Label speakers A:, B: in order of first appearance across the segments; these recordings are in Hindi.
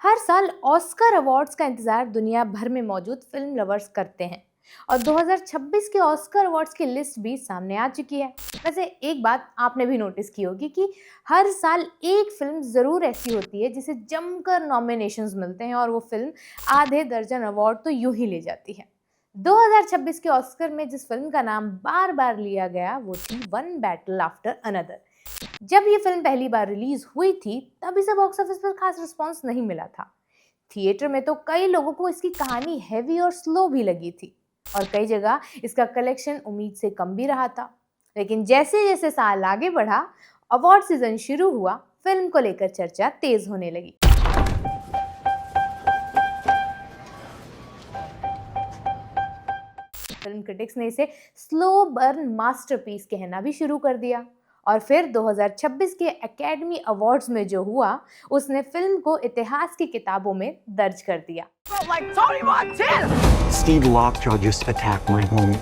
A: हर साल ऑस्कर अवार्ड्स का इंतजार दुनिया भर में मौजूद फिल्म लवर्स करते हैं और 2026 के ऑस्कर अवार्ड्स की लिस्ट भी सामने आ चुकी है। वैसे एक बात आपने भी नोटिस की होगी कि हर साल एक फिल्म जरूर ऐसी होती है जिसे जमकर नॉमिनेशंस मिलते हैं और वो फिल्म आधे दर्जन अवार्ड तो यूं ही ले जाती है। 2026 के ऑस्कर में जिस फिल्म का नाम बार बार लिया गया वो थी वन बैटल आफ्टर अनदर। जब ये फिल्म पहली बार रिलीज हुई थी तब इसे बॉक्स ऑफिस पर खास रिस्पांस नहीं मिला था। थिएटर में तो कई लोगों को इसकी कहानी हैवी और स्लो भी लगी थी और कई जगह इसका कलेक्शन उम्मीद से कम भी रहा था। लेकिन जैसे जैसे साल आगे बढ़ा, अवार्ड सीजन शुरू हुआ, फिल्म को लेकर चर्चा तेज होने लगी। फिल्म क्रिटिक्स ने इसे स्लो बर्न मास्टरपीस कहना भी शुरू कर दिया और फिर 2026 के एकेडमी अवार्ड्स में जो हुआ उसने फिल्म को इतिहास की किताबों में दर्ज कर दिया।
B: Steve Lockjaw just attacked my home,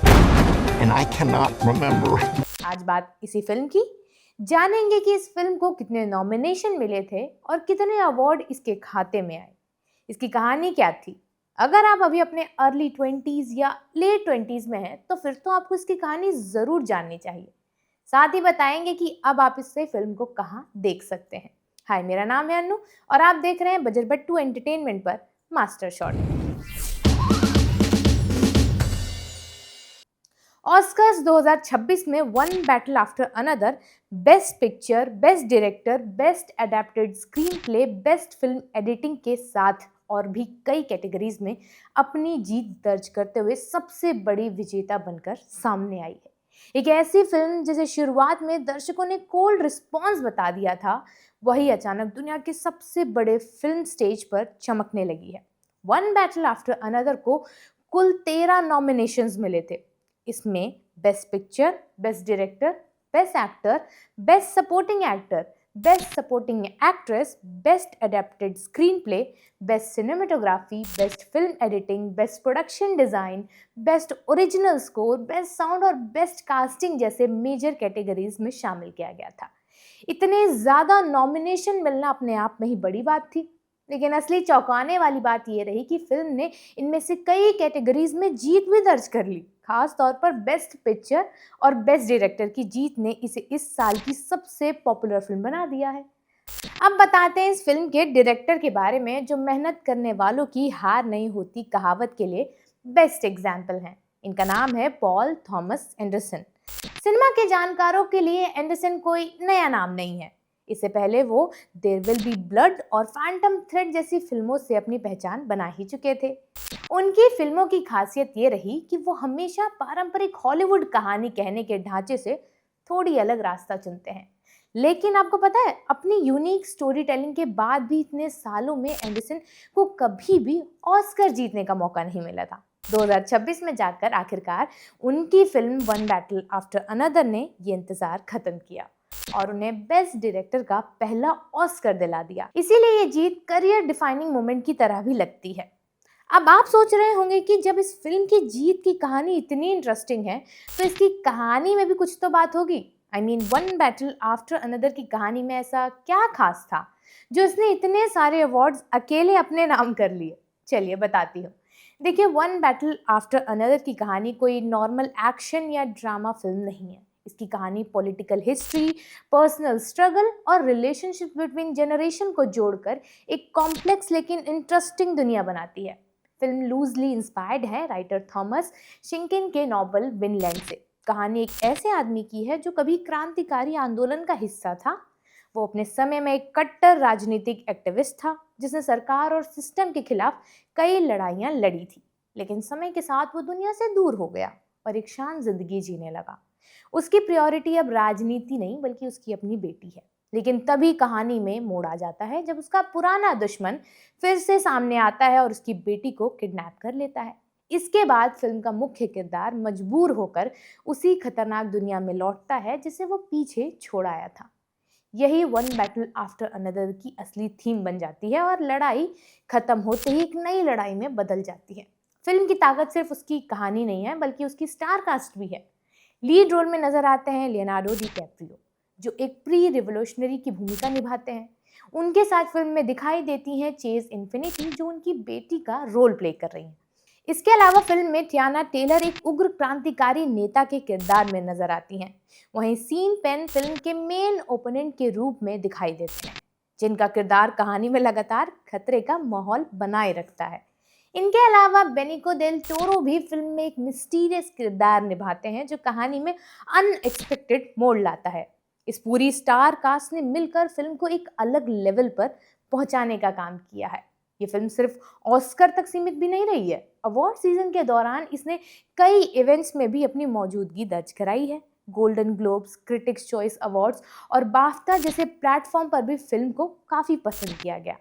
B: and I cannot remember.
A: आज बात इसी फिल्म की। जानेंगे कि इस फिल्म को कितने नॉमिनेशन मिले थे और कितने अवार्ड इसके खाते में आए। इसकी कहानी क्या थी? अगर आप अभी अपने अर्ली 20s या लेट 20s में हैं तो फिर तो आपको इसकी कहानी जरूर जाननी चाहिए। साथ ही बताएंगे कि अब आप इससे फिल्म को कहाँ देख सकते हैं। हाय, मेरा नाम है अन्नू और आप देख रहे हैं बजट बट्टू एंटरटेनमेंट पर मास्टर शॉट। ऑस्कर्स 2026 में one battle after another best picture, best director, best adapted screen play, best film editing के साथ और भी कई कैटेगरीज में अपनी जीत दर्ज करते हुए सबसे बड़ी विजेता बनकर सामने आई है। एक ऐसी फिल्म जिसे शुरुआत में दर्शकों ने कोल्ड रिस्पॉन्स बता दिया था, वही अचानक दुनिया के सबसे बड़े फिल्म स्टेज पर चमकने लगी है। वन बैटल आफ्टर अनदर को कुल 13 नॉमिनेशंस मिले थे। इसमें best picture, best director, best actor, best supporting actor, best supporting actress, best adapted screen play, best cinematography, best film editing, best production design, best original score, best sound और बेस्ट कास्टिंग जैसे मेजर कैटेगरीज में शामिल किया गया था। इतने ज्यादा नॉमिनेशन मिलना अपने आप में ही बड़ी बात थी, लेकिन असली चौंकाने वाली बात यह रही कि फिल्म ने इनमें से कई कैटेगरीज में जीत भी दर्ज कर ली। खास तौर पर बेस्ट पिक्चर और बेस्ट डायरेक्टर की जीत ने इसे इस साल की सबसे पॉपुलर फिल्म बना दिया है। अब बताते हैं इस फिल्म के डायरेक्टर के बारे में, जो मेहनत करने वालों की हार नहीं होती कहावत के लिए बेस्ट एग्जाम्पल हैं। इनका नाम है पॉल थॉमस एंडरसन। सिनेमा के जानकारों के लिए एंडरसन कोई नया नाम नहीं है। इससे पहले वो देयर विल बी ब्लड और फैंटम थ्रेड जैसी फिल्मों से अपनी पहचान बना ही चुके थे। उनकी फिल्मों की खासियत ये रही कि वो हमेशा पारंपरिक हॉलीवुड कहानी कहने के ढांचे से थोड़ी अलग रास्ता चुनते हैं। लेकिन आपको पता है, अपनी यूनिक स्टोरी टेलिंग के बाद भी इतने सालों में एंडरसन को कभी भी ऑस्कर जीतने का मौका नहीं मिला था। 2026 में जाकर आखिरकार उनकी film one battle after another ने ये इंतजार खत्म किया और उन्हें बेस्ट डायरेक्टर का पहला ऑस्कर दिला दिया। इसीलिए ये जीत करियर डिफाइनिंग मोमेंट की तरह भी लगती है। अब आप सोच रहे होंगे कि जब इस फिल्म की जीत की कहानी इतनी इंटरेस्टिंग है तो इसकी कहानी में भी कुछ तो बात होगी। वन बैटल आफ्टर अनदर की कहानी में ऐसा क्या खास था जो इसने इतने सारे अवार्ड्स अकेले अपने नाम कर लिए? चलिए बताती हूँ। देखिए, वन बैटल आफ्टर अनदर की कहानी कोई नॉर्मल एक्शन या ड्रामा फिल्म नहीं है। इसकी कहानी पॉलिटिकल हिस्ट्री, पर्सनल स्ट्रगल और रिलेशनशिप बिटवीन जनरेशन को जोड़कर एक कॉम्प्लेक्स लेकिन इंटरेस्टिंग दुनिया बनाती है। फिल्म लूजली इंस्पायर्ड है राइटर थॉमस शिंकिन के नॉवल विनलैंड से। कहानी एक ऐसे आदमी की है जो कभी क्रांतिकारी आंदोलन का हिस्सा था। वो अपने समय में एक कट्टर राजनीतिक एक्टिविस्ट था जिसने सरकार और सिस्टम के खिलाफ कई लड़ाइयाँ लड़ी थी। लेकिन समय के साथ वो दुनिया से दूर हो गया और एक शांत जिंदगी जीने लगा। उसकी प्रायोरिटी अब राजनीति नहीं बल्कि उसकी अपनी बेटी है। लेकिन तभी कहानी में मोड़ आ जाता है जब उसका पुराना दुश्मन फिर से सामने आता है और उसकी बेटी को किडनैप कर लेता है। इसके बाद फिल्म का मुख्य किरदार मजबूर होकर उसी खतरनाक दुनिया में लौटता है जिसे वो पीछे छोड़ आया था। यही वन बैटल आफ्टर अनदर की असली थीम बन जाती है और लड़ाई खत्म होते ही एक नई लड़ाई में बदल जाती है। फिल्म की ताकत सिर्फ उसकी कहानी नहीं है बल्कि उसकी स्टार कास्ट भी है। लीड रोल में नजर आते हैं लियोनार्डो डी कैप्रियो, जो एक प्री रिवोल्यूशनरी की भूमिका निभाते हैं। उनके साथ फिल्म में दिखाई देती हैं चेज इन्फिनिटी, जो उनकी बेटी का रोल प्ले कर रही हैं। इसके अलावा फिल्म में टियाना टेलर एक उग्र क्रांतिकारी नेता के किरदार में नजर आती हैं। वहीं सीन पेन फिल्म के मेन ओपोनेंट के रूप में दिखाई देते हैं, जिनका किरदार कहानी में लगातार खतरे का माहौल बनाए रखता है। इनके अलावा बेनिको डेल टोरो भी फिल्म में एक मिस्टीरियस किरदार निभाते हैं, जो कहानी में अनएक्सपेक्टेड मोड़ लाता है। इस पूरी स्टार कास्ट ने मिलकर फिल्म को एक अलग लेवल पर पहुंचाने का काम किया है। ये फिल्म सिर्फ ऑस्कर तक सीमित भी नहीं रही है। अवार्ड सीजन के दौरान इसने कई इवेंट्स में भी अपनी मौजूदगी दर्ज कराई है। Golden Globes, Critics Choice Awards और बाफ्टा जैसे प्लेटफॉर्म पर भी फिल्म को काफ़ी पसंद किया गया।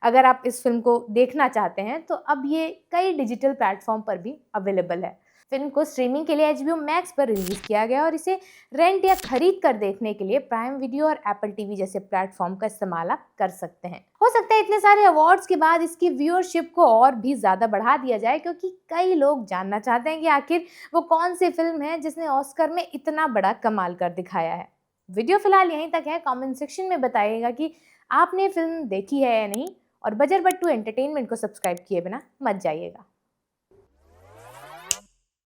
A: अगर आप इस फिल्म को देखना चाहते हैं तो अब ये कई डिजिटल प्लेटफॉर्म पर भी अवेलेबल है। फिल्म को स्ट्रीमिंग के लिए एचबीओ मैक्स पर रिलीज किया गया और इसे रेंट या खरीद कर देखने के लिए प्राइम वीडियो और एप्पल टीवी जैसे प्लेटफॉर्म का इस्तेमाल आप कर सकते हैं। हो सकता है इतने सारे अवार्ड्स के बाद इसकी व्यूअरशिप को और भी ज़्यादा बढ़ा दिया जाए, क्योंकि कई लोग जानना चाहते हैं कि आखिर वो कौन सी फिल्म है जिसने ऑस्कर में इतना बड़ा कमाल कर दिखाया है। वीडियो फिलहाल यहीं तक है। कमेंट सेक्शन में बताइएगा कि आपने फिल्म देखी है या नहीं, और बजर बट्टू एंटरटेनमेंट को सब्सक्राइब किए बिना मत जाइएगा।